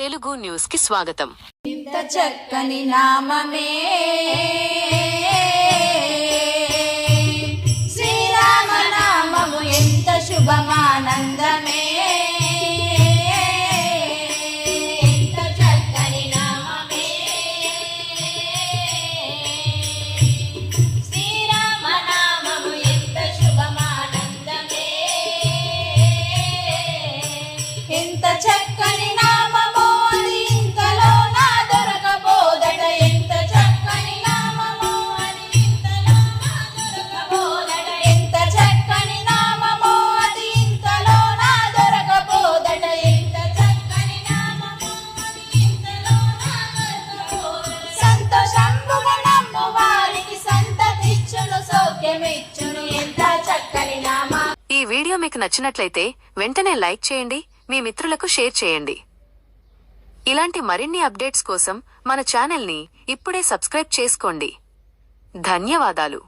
Telugu news కి స్వాగతం. ఇంత చక్కని నామమే శ్రీరామ నామము, ఎంత శుభమానందమే. ఎంత చక్కని నామమే శ్రీరామ నామము, ఎంత శుభమానందమే. ఎంత చక్కని నామము అది ఇంతలో నా దొరకబోదట. ఎంత చక్కని నామము అది ఇంతలో నా దొరకబోదట. ఎంత చక్కని నామము అది ఇంతలో నా దొరకబోదట. ఎంత చక్కని నామము అది ఇంతలో నా దొరకబోదట. సంతోషంబుగా నమ్ము వారికి సంతతిచ్చును, సౌఖ్యమిచ్చును. ఎంత చక్కని నామము. ఈ వీడియో మీకు నచ్చినట్లయితే వెంటనే లైక్ చేయండి, మీ మిత్రులకు షేర్ చేయండి. ఇలాంటి మరిన్ని అప్డేట్స్ కోసం మన ఛానల్ని ఇప్పుడే సబ్స్క్రైబ్ చేసుకోండి. ధన్యవాదాలు.